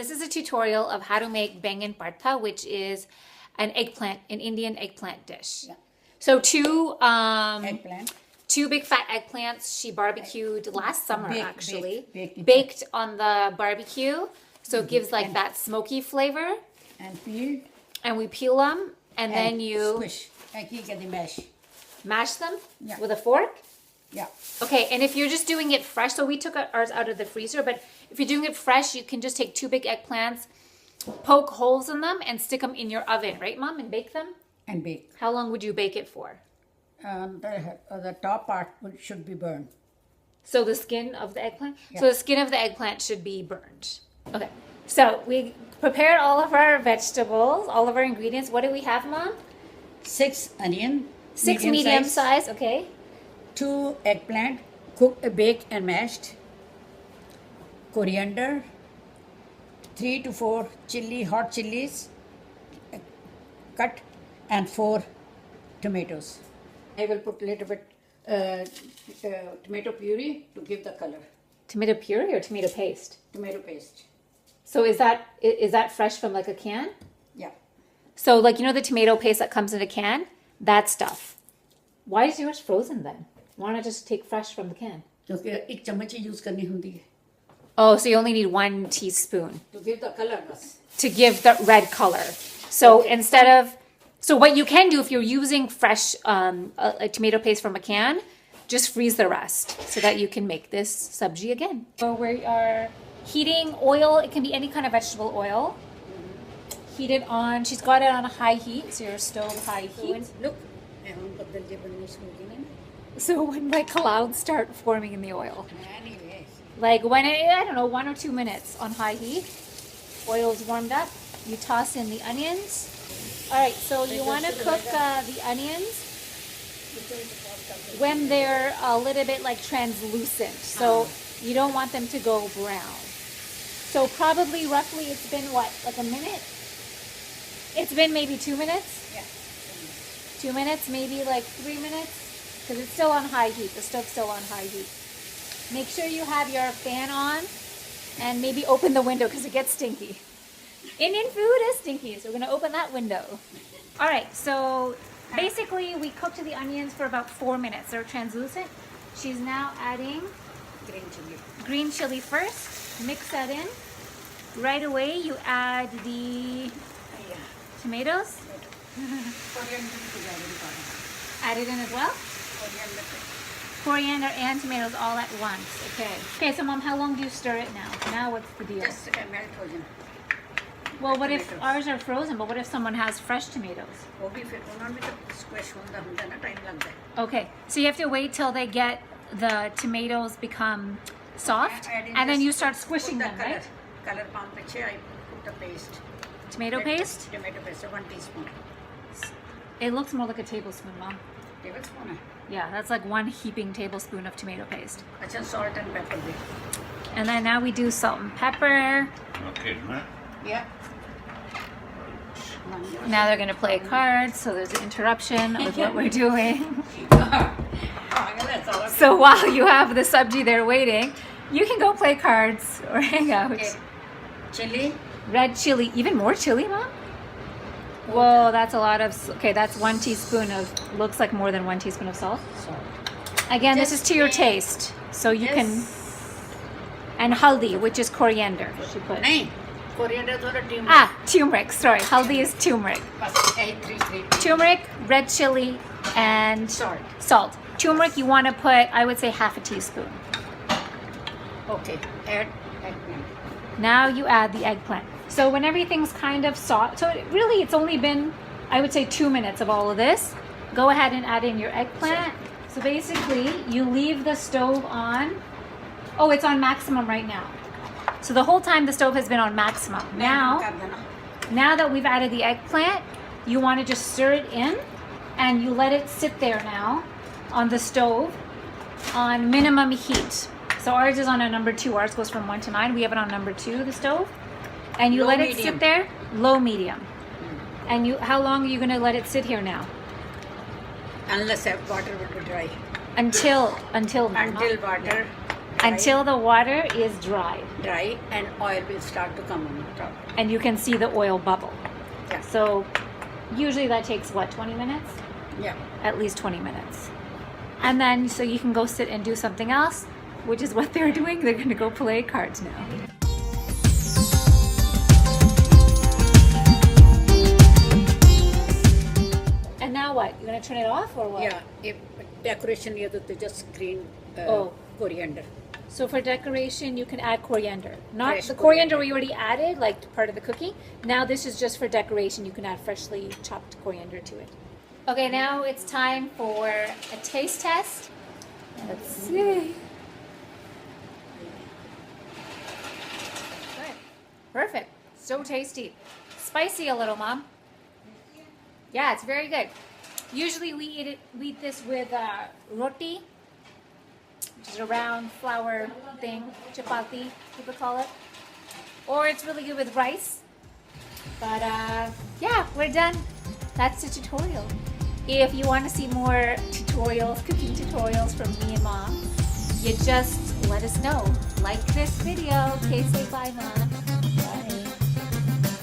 this is a tutorial of how to make Baingan Bharta, which is an Indian eggplant dish. Yeah. So two Eggplant. two big fat eggplants she barbecued last summer, actually. Baked. On the barbecue. So it gives like that smoky flavor. And peeled. And we peel them and then you Squish. You get the mash. mash them Yeah. with a fork. Yeah. Okay, and if you're just doing it fresh, so we took ours out of the freezer, but if you're doing it fresh, you can just take two big eggplants, poke holes in them, and stick them in your oven, right, Mom, and bake them? And bake. How long would you bake it for? The top part should be burned. So the skin of the eggplant? Yeah. So the skin of the eggplant should be burned. Okay, so we prepared all of our vegetables, all of our ingredients. What do we have, Mom? 6 onion. 6 medium size, okay. 2 eggplant, cooked, baked and mashed. Coriander. 3 to 4 hot chilies, cut, and 4 tomatoes. I will put a little bit tomato puree to give the color. Tomato puree or tomato paste? Tomato paste. So is that fresh from like a can? Yeah. So like, you know the tomato paste that comes in a can? That stuff. Why is yours frozen then? Why not just take fresh from the can? क्योंकि एक चम्मच ही use करनी होती है. Oh, so you only need 1 teaspoon To give the color, बस. to give the red color. So so what you can do if you're using fresh a tomato paste from a can, just freeze the rest so that you can make this sabji again. So we are heating oil. It can be any kind of vegetable oil. Heat it on. She's got it on a high heat, so your stove high heat. Look, बदल जे बननी शुरू की ना. So when like clouds start forming in the oil. Anyway. Like when I don't know, 1 or 2 minutes on high heat. Oil's warmed up. You toss in the onions. All right, so you want to cook the onions when they're a little bit like translucent. So you don't want them to go brown. So probably roughly it's been what, like a minute? It's been maybe 2 minutes? Yeah. 2 minutes, maybe like 3 minutes, because it's still on high heat. The stove's still on high heat. Make sure you have your fan on and maybe open the window because it gets stinky. Indian food is stinky, so we're going to open that window. All right, so basically we cooked the onions for about 4 minutes. They're translucent. She's now adding green chili first. Mix that in. Right away you add the tomatoes. Add it in as well? Coriander and tomatoes all at once. Okay. Okay, so Mom, how long do you stir it now? Now what's the deal? Just melt हो जाए. Well, what if ours are frozen, but what if someone has fresh tomatoes? वो भी फिर उन्होंने तो squish होता ना time लगता है. Okay, so you have to wait till they get the tomatoes become soft, and then you start squishing them, right? Color palm पीछे I put the paste. Tomato paste? Tomato paste, 1 teaspoon. It looks more like a tablespoon, Mom. Tablespoon है. Yeah, that's like 1 heaping tablespoon of tomato paste. अच्छा salt and pepper भी. And then now we do salt and pepper. Okay, right? Yeah. Now they're going to play cards, so there's an interruption with what we're doing. So while you have the sabji there waiting, you can go play cards or hang out. Okay. Chili. Red chili, even more chili, Mom? Whoa, that's a lot of, okay, that's 1 teaspoon of, looks like more than 1 teaspoon of salt. Again, this is to your taste, so you can, and haldi, which is coriander. She put. नहीं, coriander थोड़ा turmeric. Ah, turmeric, sorry, haldi is turmeric. बस 3. Turmeric, red chili, and salt. Turmeric, you want to put, I would say, half a teaspoon. Okay, add eggplant. Now you add the eggplant. So when everything's kind of soft, so really it's only been, I would say, 2 minutes of all of this. Go ahead and add in your eggplant. So basically, you leave the stove on. Oh, it's on maximum right now. So the whole time the stove has been on maximum. Now that we've added the eggplant, you want to just stir it in, and you let it sit there now on the stove on minimum heat. So ours is on a number 2. Ours goes from 1 to 9. We have it on number 2, the stove. And you let it sit there, low medium. And how long are you going to let it sit here now? Unless water will be dry. Until Until water until the water is dry. Dry and oil will start to come on top. And you can see the oil bubble. Yeah. So usually that takes what, 20 minutes? Yeah. At least 20 minutes. And then so you can go sit and do something else, which is what they're doing. They're going to go play cards now. And now what? You're going to turn it off or what? Yeah. If decoration, you have to just green coriander. So for decoration, you can add coriander. Not Fresh the coriander we already added, like part of the cooking. Now this is just for decoration. You can add freshly chopped coriander to it. Okay, now it's time for a taste test. Let's see. Good. Perfect. So tasty. Spicy a little, Mom. Yeah, it's very good. Usually we eat this with roti, which is a round flour thing, chapati, people call it. Or it's really good with rice. But yeah, we're done. That's the tutorial. If you want to see more tutorials, cooking tutorials from me and Mom, you just let us know. Like this video. Okay, say bye, Mom.